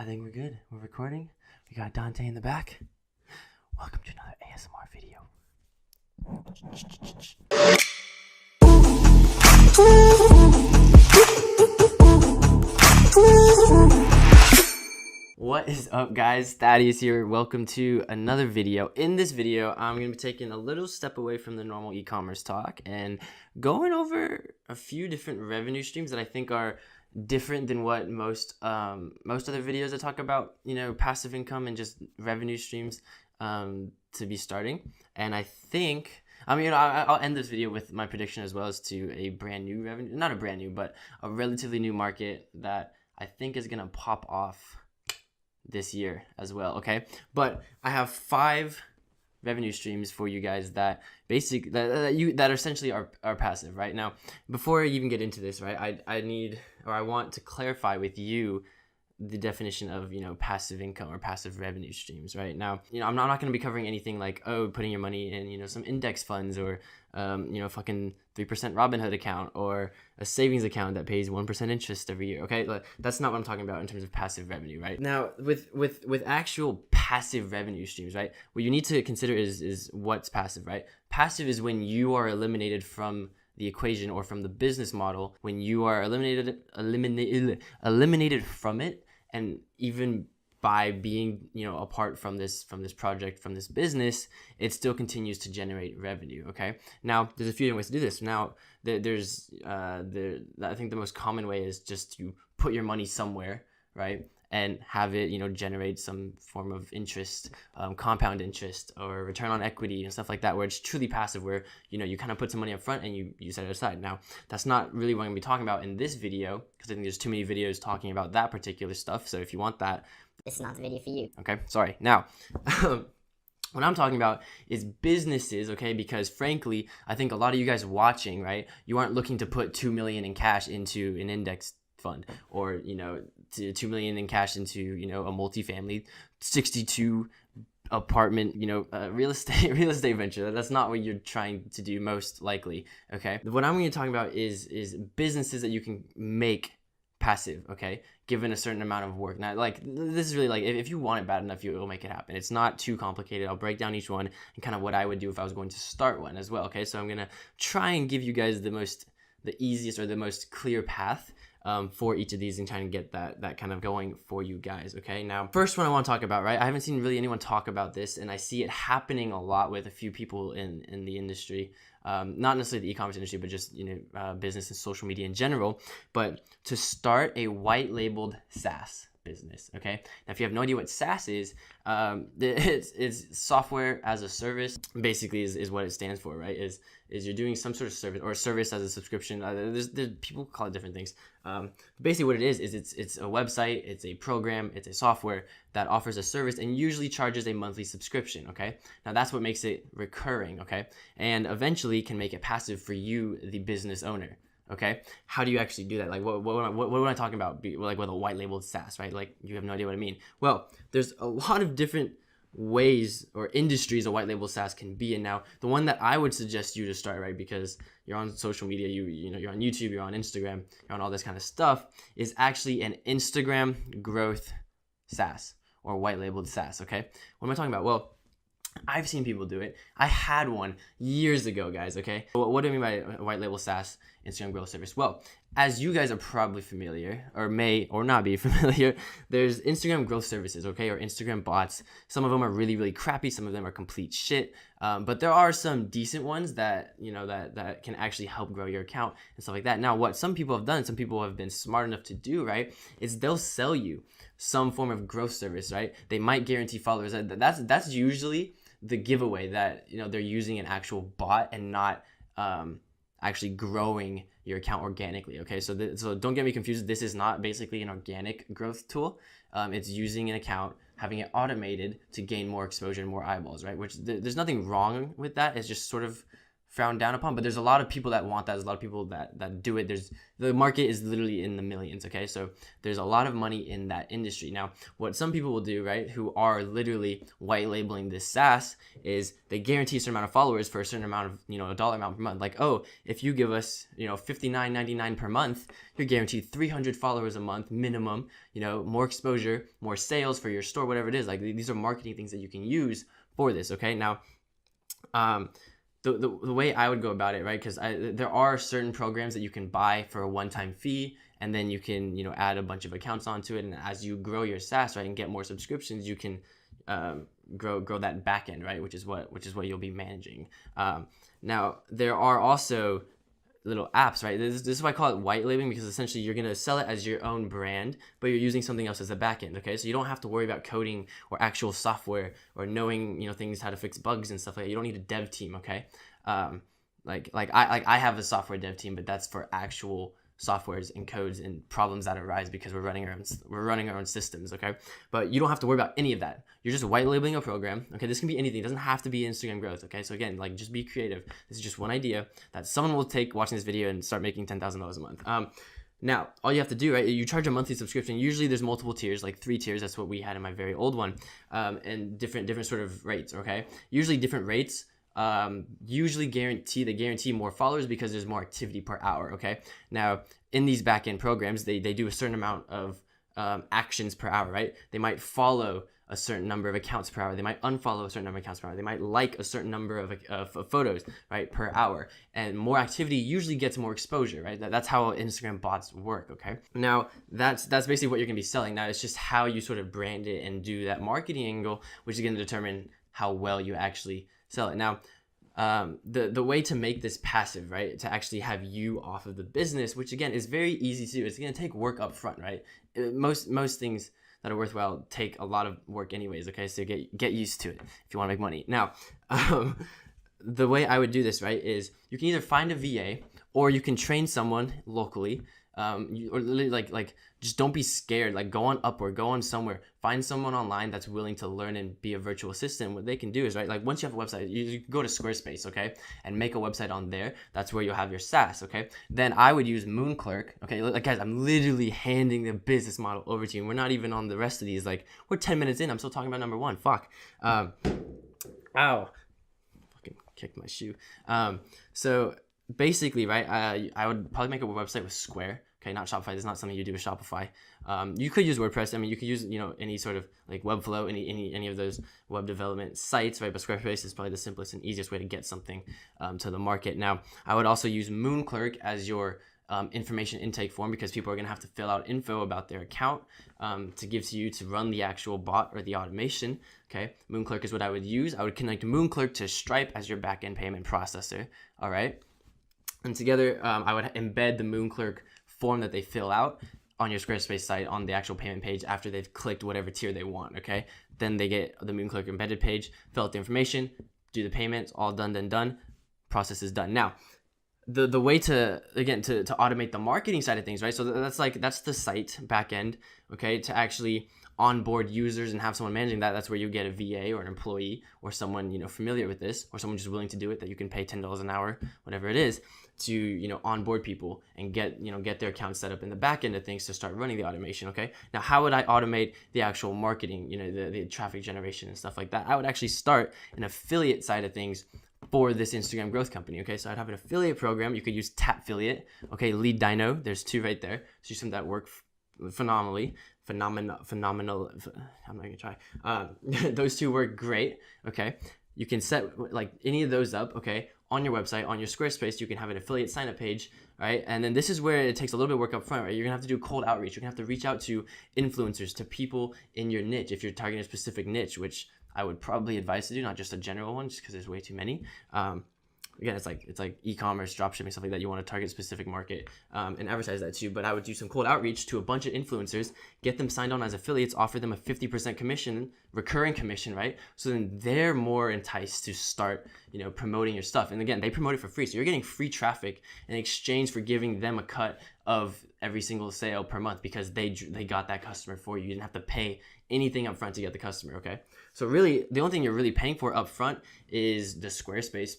I think we're good. We're recording. We got Dante in the back. Welcome to another ASMR video. What is up, guys? Thaddeus here. Welcome to another video. In this video, I'm going to be taking a little step away from the normal e-commerce talk and going over a few different revenue streams that I think are different than what most other videos that talk about, passive income and just revenue streams to be starting. And I think, I'll end this video with my prediction as well as to a brand new revenue, not a brand new, but a relatively new market that I think is going to pop off this year as well. Okay, but I have 5 revenue streams for you guys that essentially are passive. Right now, before I even get into this, right, I want to clarify with you the definition of passive income or passive revenue streams. Right now, I'm not going to be covering anything like putting your money in some index funds or fucking 3% Robinhood account or a savings account that pays 1% interest every year. Okay, that's not what I'm talking about in terms of passive revenue. Right now, with actual passive revenue streams, right, what you need to consider is what's passive. Right, passive is when you are eliminated from the equation or from the business model, when you are eliminated from it, and even by being apart from this project, from this business, it still continues to generate revenue. Okay, now there's a few different ways to do this. Now I think the most common way is just to put your money somewhere, right, and have it generate some form of interest, compound interest or return on equity and stuff like that, where it's truly passive, where you kind of put some money up front and you set it aside. Now, that's not really what I'm going to be talking about in this video, because I think there's too many videos talking about that particular stuff. So if you want that, this is not the video for you. Okay, sorry. Now, what I'm talking about is businesses, okay? Because frankly, I think a lot of you guys watching, right, you aren't looking to put $2 million in cash into an index fund, or $2 million in cash into a multifamily 62 apartment real estate venture. That's not what you're trying to do, most likely. Okay, what I'm going to talk about is businesses that you can make passive, okay, given a certain amount of work. Now, this is really if you want it bad enough, you'll make it happen. It's not too complicated. I'll break down each one and kind of what I would do if I was going to start one as well. Okay, so I'm gonna try and give you guys the easiest or the most clear path for each of these, and trying to get that kind of going for you guys. Okay, now first one I want to talk about, right, I haven't seen really anyone talk about this, and I see it happening a lot with a few people in the industry, not necessarily the e-commerce industry, but just business and social media in general. But to start a white labeled SaaS business. Okay, now if you have no idea what SaaS is, it's software as a service. Basically is what it stands for, right? Is you're doing some sort of service, or service as a subscription. There's people call it different things. Basically what it is it's a website, it's a program, it's a software that offers a service and usually charges a monthly subscription. Okay, now that's what makes it recurring. Okay, and eventually can make it passive for you, the business owner. Okay, how do you actually do that? What am I talking about? With a white labeled SaaS, right? You have no idea what I mean. Well, there's a lot of different ways or industries a white label SaaS can be. And now the one that I would suggest you to start, right, because you're on social media, you're on YouTube, you're on Instagram, you're on all this kind of stuff, is actually an Instagram growth SaaS or white labeled SaaS. Okay, what am I talking about? Well, I've seen people do it. I had one years ago, guys. Okay, what do I mean by a white label SaaS Instagram growth service? Well, as you guys are probably familiar, or may or not be familiar, there's Instagram growth services, okay, or Instagram bots. Some of them are really, really crappy. Some of them are complete shit. But there are some decent ones that that can actually help grow your account and stuff like that. Now, what some people have done, some people have been smart enough to do, right, is they'll sell you some form of growth service, right? They might guarantee followers. That's usually the giveaway, that they're using an actual bot and not actually growing your account organically. Okay, so don't get me confused. This is not basically an organic growth tool. It's using an account, having it automated to gain more exposure and more eyeballs, right? Which there's nothing wrong with that. It's just sort of frowned down upon, but there's a lot of people that want that. There's a lot of people that do it. The market is literally in the millions, okay? So there's a lot of money in that industry. Now, what some people will do, right, who are literally white labeling this SaaS, is they guarantee a certain amount of followers for a certain amount of, a dollar amount per month. Like, oh, if you give us, $59.99 per month, you're guaranteed 300 followers a month minimum, more exposure, more sales for your store, whatever it is. Like, these are marketing things that you can use for this, okay? Now, the way I would go about it, right? Because there are certain programs that you can buy for a one-time fee, and then you can add a bunch of accounts onto it, and as you grow your SaaS, right, and get more subscriptions, you can grow that back end, right, which is what you'll be managing. Now there are also little apps, right? This is why I call it white labeling, because essentially you're going to sell it as your own brand, but you're using something else as a backend, okay? So you don't have to worry about coding or actual software or knowing, things, how to fix bugs and stuff like that. You don't need a dev team, okay? Like I have a software dev team, but that's for actual softwares and codes and problems that arise because we're running our own systems, okay? But you don't have to worry about any of that. You're just white labeling a program, okay? This can be anything. It doesn't have to be Instagram growth, okay? So again, just be creative. This is just one idea that someone will take watching this video and start making $10,000 a month. Now, all you have to do, right, you charge a monthly subscription. Usually there's multiple tiers, like 3 tiers. That's what we had in my very old one, and different sort of rates, okay? Usually different rates usually guarantee more followers because there's more activity per hour, okay? Now, in these back-end programs, they do a certain amount of actions per hour, right? They might follow a certain number of accounts per hour. They might unfollow a certain number of accounts per hour. They might like a certain number of photos, right, per hour. And more activity usually gets more exposure, right? That's how Instagram bots work, okay? Now, that's basically what you're going to be selling. Now, it's just how you sort of brand it and do that marketing angle, which is going to determine how well you actually sell it. Now, the way to make this passive, right, to actually have you off of the business, which again is very easy to do. It's going to take work up front, right? Most things that are worthwhile take a lot of work anyways, okay? So get used to it if you want to make money. Now, the way I would do this, right, is you can either find a VA or you can train someone locally. Or literally just don't be scared. Like, go on Upwork, go on somewhere, find someone online that's willing to learn and be a virtual assistant. What they can do is, right, like, once you have a website, you go to Squarespace, okay, and make a website on there. That's where you'll have your SaaS, okay? Then I would use Moonclerk, okay? Like, guys, I'm literally handing the business model over to you. We're not even on the rest of these. Like, we're 10 minutes in. I'm still talking about number one. Fuck. Ow. Fucking kicked my shoe. So basically, right, I would probably make a website with Square, okay, not Shopify. This is not something you do with Shopify. You could use WordPress. I mean, you could use, any sort of like Webflow, any of those web development sites, right? But Squarespace is probably the simplest and easiest way to get something to the market. Now, I would also use Moonclerk as your information intake form, because people are going to have to fill out info about their account to give to you to run the actual bot or the automation, okay? Moonclerk is what I would use. I would connect Moonclerk to Stripe as your backend payment processor, all right? And together, I would embed the Moonclerk form that they fill out on your Squarespace site on the actual payment page after they've clicked whatever tier they want, okay? Then they get the Moonclerk embedded page, fill out the information, do the payments, all done, process is done. Now, the way to automate the marketing side of things, right? So that's the site backend, okay? To actually onboard users and have someone managing that, that's where you get a VA or an employee or someone familiar with this, or someone just willing to do it, that you can pay $10 an hour, whatever it is, to onboard people and get their account set up in the back end of things to start running the automation. Okay, now how would I automate the actual marketing, the traffic generation and stuff like that? I would actually start an affiliate side of things for this Instagram growth company. Okay, so I'd have an affiliate program. You could use Tapfiliate, okay, Lead Dino, there's 2 right there. So use some that work phenomenal. I'm not gonna try. Those 2 work great. Okay, you can set like any of those up, okay, on your website, on your Squarespace. You can have an affiliate sign up page, right? And then this is where it takes a little bit of work up front, right? You're gonna have to do cold outreach. You're gonna have to reach out to influencers, to people in your niche if you're targeting a specific niche, which I would probably advise to do, not just a general one, just because there's way too many. Again, it's like e-commerce, dropshipping, stuff like that. You want to target a specific market and advertise that too. But I would do some cold outreach to a bunch of influencers, get them signed on as affiliates, offer them a 50% commission, recurring commission, right? So then they're more enticed to start, promoting your stuff. And again, they promote it for free. So you're getting free traffic in exchange for giving them a cut of every single sale per month, because they got that customer for you. You didn't have to pay anything up front to get the customer, okay? So really, the only thing you're really paying for up front is the Squarespace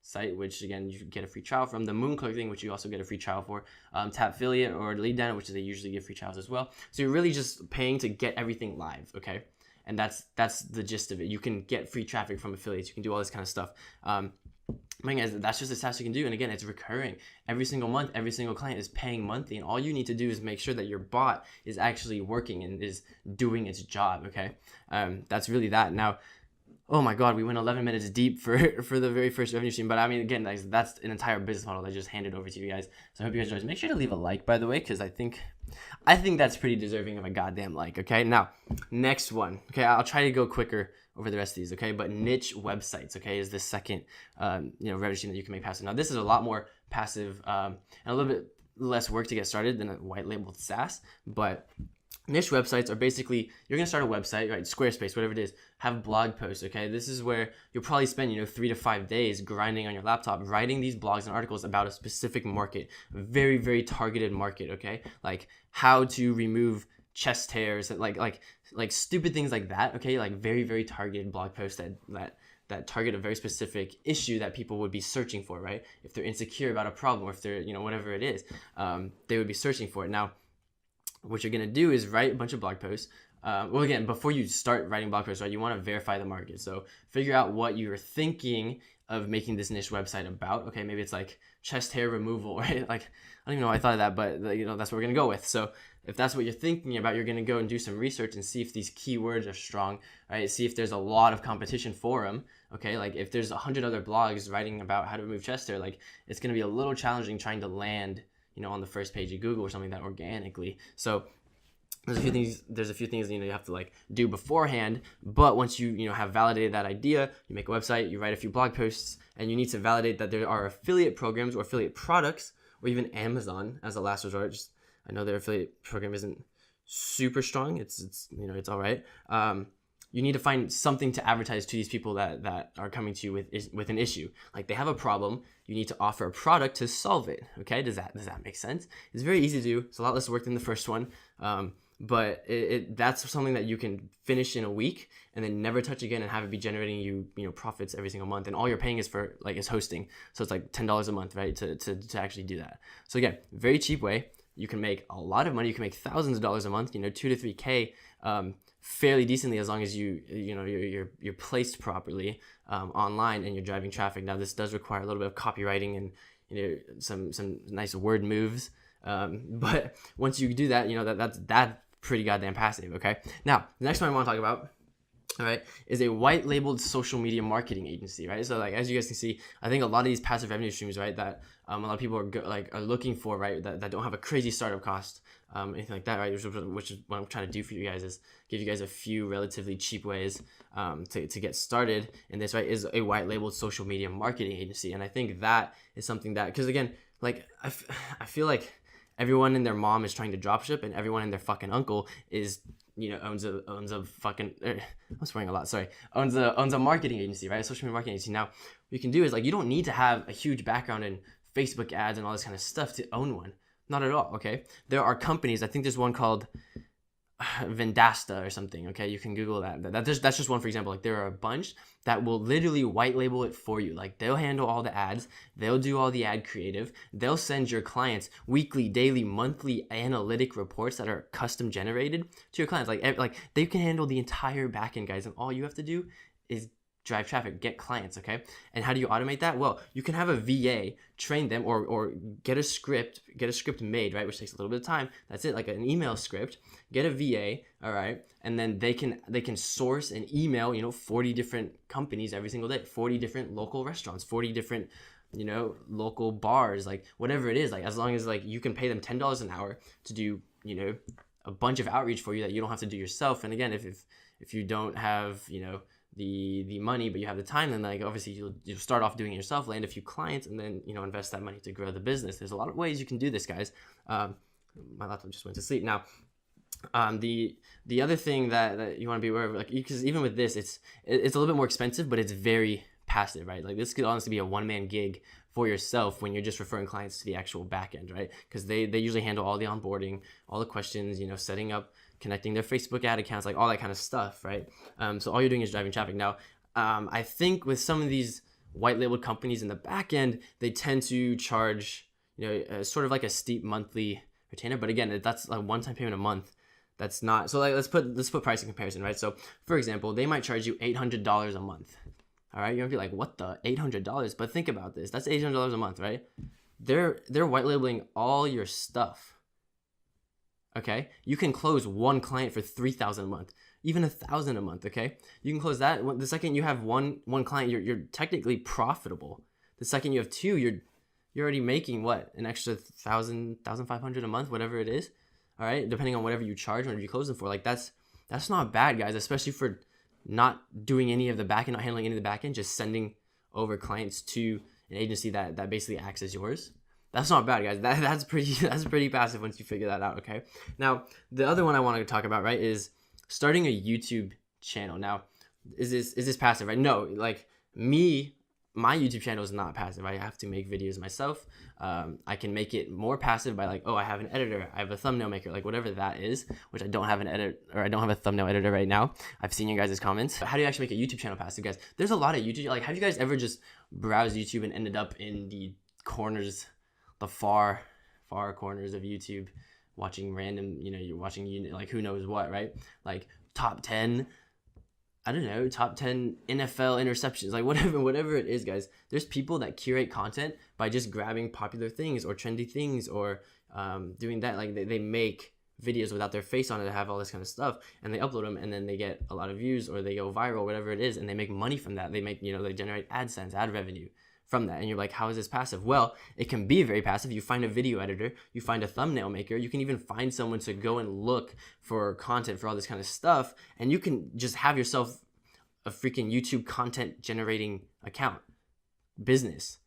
site, which again you get a free trial from, the Moonclerk thing, which you also get a free trial for, Tapfiliate or Lead Dynamite, which they usually give free trials as well. So you're really just paying to get everything live, okay? And that's the gist of it. You can get free traffic from affiliates. You can do all this kind of stuff. Guys, that's just the task you can do. And again, it's recurring. Every single month, every single client is paying monthly. And all you need to do is make sure that your bot is actually working and is doing its job, okay? That's really that. Now, oh my God, we went 11 minutes deep for the very first revenue stream. But I mean, again, guys, that's an entire business model that I just handed over to you guys. So I hope you guys enjoy. Make sure to leave a like, by the way, because I think that's pretty deserving of a goddamn like, okay? Now, next one. Okay, I'll try to go quicker over the rest of these, okay? But niche websites, okay, is the second, revenue stream that you can make passive. Now, this is a lot more passive and a little bit less work to get started than a white labeled SaaS, but niche websites are basically, you're going to start a website, right? Squarespace, whatever it is, have blog posts, okay? This is where you'll probably spend, 3 to 5 days grinding on your laptop, writing these blogs and articles about a specific market, a very, very targeted market, okay? Like how to remove chest hairs, like stupid things like that, okay? Like very, very targeted blog posts that target a very specific issue that people would be searching for, right? If they're insecure about a problem, or if they're, whatever it is, they would be searching for it. Now, what you're going to do is write a bunch of blog posts. Well, again, before you start writing blog posts, right, you want to verify the market. So figure out what you're thinking of making this niche website about. Okay, maybe it's like chest hair removal, right? Like, I don't even know why I thought of that, but that's what we're going to go with. So if that's what you're thinking about, you're going to go and do some research and see if these keywords are strong, right? See if there's a lot of competition for them. Okay, like if there's 100 other blogs writing about how to remove chest hair, like it's going to be a little challenging trying to land on the first page of Google or something like that organically. So there's a few things you have to like do beforehand, but once you have validated that idea, you make a website, you write a few blog posts, and you need to validate that there are affiliate programs or affiliate products, or even Amazon as a last resort. I know their affiliate program isn't super strong. It's all right. You need to find something to advertise to these people that are coming to you with an issue. Like they have a problem, you need to offer a product to solve it. Okay, does that make sense? It's very easy to do. It's a lot less work than the first one, but that's something that you can finish in a week and then never touch again, and have it be generating you profits every single month. And all you're paying is for is hosting. So it's like $10 a month, right? To actually do that. So again, very cheap way. You can make a lot of money. You can make thousands of dollars a month. 2 to 3K. Fairly decently, as long as you're placed properly online and you're driving traffic. Now this does require a little bit of copywriting and some nice word moves, but once you do that, that's pretty goddamn passive. Okay, now the next one I want to talk about, all right, is a white labeled social media marketing agency, right? So like as you guys can see, I think a lot of these passive revenue streams, right, that a lot of people are looking for, right, that don't have a crazy startup cost, anything like that, right? Which is what I'm trying to do for you guys, is give you guys a few relatively cheap ways to get started in this, right? Is a white labeled social media marketing agency. And I think that is something that, because again, like I feel like everyone and their mom is trying to dropship, and everyone and their fucking uncle is owns a fucking I'm swearing a lot, sorry, owns a marketing agency, right? A social media marketing agency. Now what you can do is you don't need to have a huge background in Facebook ads and all this kind of stuff to own one. Not at all. Okay, there are companies, I think there's one called Vendasta or something. Okay, you can Google that. That's just one, for example. Like there are a bunch that will literally white label it for you. Like they'll handle all the ads, they'll do all the ad creative, they'll send your clients weekly, daily, monthly analytic reports that are custom generated to your clients. Like they can handle the entire backend, guys, and all you have to do is drive traffic, get clients. Okay, and how do you automate that? Well, you can have a VA train them, or get a script made, right, which takes a little bit of time. That's it, like an email script. Get a VA, all right, and then they can source and email 40 different companies every single day, 40 different local restaurants, 40 different local bars, like whatever it is. Like as long as you can pay them $10 an hour to do a bunch of outreach for you that you don't have to do yourself. And again, if you don't have the money, but you have the time, then obviously you'll start off doing it yourself, land a few clients, and then invest that money to grow the business. There's a lot of ways you can do this, guys. My laptop just went to sleep. Now the other thing that you want to be aware of, because even with this, it's a little bit more expensive, but it's very passive, right? Like this could honestly be a one-man gig for yourself when you're just referring clients to the actual back end, right? Because they usually handle all the onboarding, all the questions, setting up, connecting their Facebook ad accounts, like all that kind of stuff, right? So all you're doing is driving traffic. Now, I think with some of these white labeled companies in the back end, they tend to charge, sort of like a steep monthly retainer. But again, that's a one-time payment a month. That's not, so like, let's put price in comparison, right? So for example, they might charge you $800 a month. All right. You're gonna be like, what the $800? But think about this. That's $800 a month, right? They're white labeling all your stuff. Okay. You can close one client for $3,000 a month, even $1,000 a month. Okay. You can close that. The second you have one client, you're technically profitable. The second you have two, you're already making what, an extra $1,500 a month, whatever it is. All right. Depending on whatever you charge, whatever you close them for, like that's not bad, guys, especially for not doing any of the back end, not handling any of the back end, just sending over clients to an agency that basically acts as yours. That's not bad, guys. That's pretty passive once you figure that out. Okay. Now the other one I want to talk about, right, is starting a YouTube channel. Now, is this passive, right? No, like my YouTube channel is not passive. I have to make videos myself. I can make it more passive by like, oh, I have an editor, I have a thumbnail maker, like whatever that is, which I don't have an edit, or I don't have a thumbnail editor right now. I've seen you guys' comments. But how do you actually make a YouTube channel passive, guys? There's a lot of YouTube, like, have you guys ever just browsed YouTube and ended up in the corners, the far corners of YouTube, watching random, you're watching, like, who knows what, right? Like top 10 NFL interceptions, like whatever it is, guys. There's people that curate content by just grabbing popular things or trendy things, or doing that. Like they make videos without their face on it that have all this kind of stuff, and they upload them, and then they get a lot of views, or they go viral, whatever it is, and they make money from that. They make, they generate AdSense, ad revenue from that. And you're like, how is this passive? Well, it can be very passive. You find a video editor, you find a thumbnail maker, you can even find someone to go and look for content for all this kind of stuff, and you can just have yourself a freaking YouTube content generating account business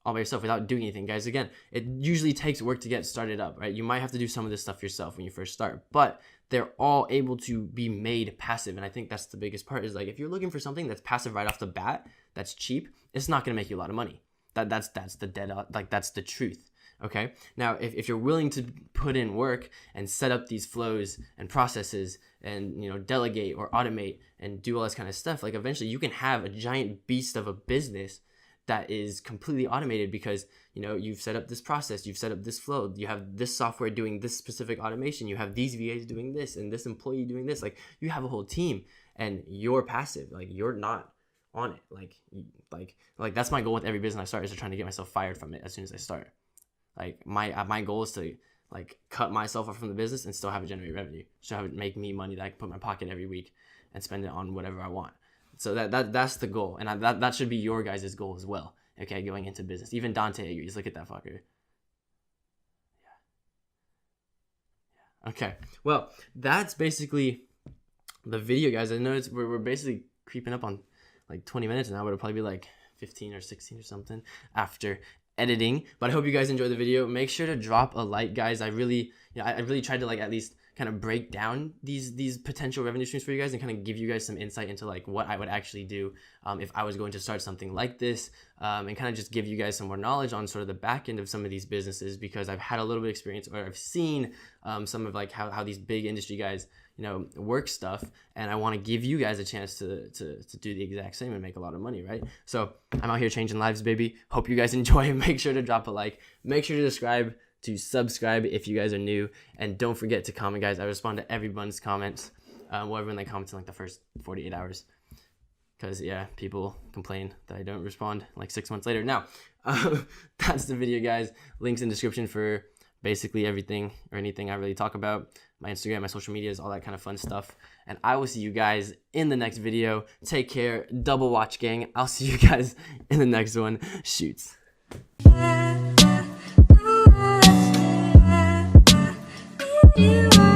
all by yourself without doing anything, guys. Again, it usually takes work to get started up, right? You might have to do some of this stuff yourself when you first start, but they're all able to be made passive. And I think that's the biggest part, is like, if you're looking for something that's passive right off the bat, that's cheap, it's not going to make you a lot of money. That's the dead, like, that's the truth. Okay. Now, if you're willing to put in work and set up these flows and processes and, delegate or automate and do all this kind of stuff, like, eventually you can have a giant beast of a business that is completely automated, because, you've set up this process, you've set up this flow, you have this software doing this specific automation, you have these VAs doing this, and this employee doing this. Like, you have a whole team, and you're passive. Like, you're not on it. Like that's my goal with every business I start, is to trying to get myself fired from it as soon as I start. Like, my goal is to, like, cut myself off from the business and still have it generate revenue, still have it make me money that I can put in my pocket every week and spend it on whatever I want. So that's the goal, and that should be your guys' goal as well. Okay, going into business. Even Dante agrees. Look at that fucker. Yeah. Okay. Well, that's basically the video, guys. I know we're basically creeping up on like 20 minutes now, but it'll probably be like 15 or 16 or something after editing. But I hope you guys enjoyed the video. Make sure to drop a like, guys. I really tried to, like, at least kind of break down these potential revenue streams for you guys, and kind of give you guys some insight into, like, what I would actually do if I was going to start something like this, and kind of just give you guys some more knowledge on sort of the back end of some of these businesses, because I've had a little bit of experience, or I've seen some of, like, how these big industry guys work stuff, and I want to give you guys a chance to do the exact same and make a lot of money, right? So I'm out here changing lives, baby. Hope you guys enjoy. Make sure to drop a like, make sure to subscribe if you guys are new, and don't forget to comment, guys. I respond to everyone's comments, when they comment in, like, the first 48 hours, because people complain that I don't respond like 6 months later. Now, that's the video, guys. Links in description for basically everything or anything I really talk about, my Instagram, my social medias, all that kind of fun stuff. And I will see you guys in the next video. Take care, double watch gang. I'll see you guys in the next one. Shoots. You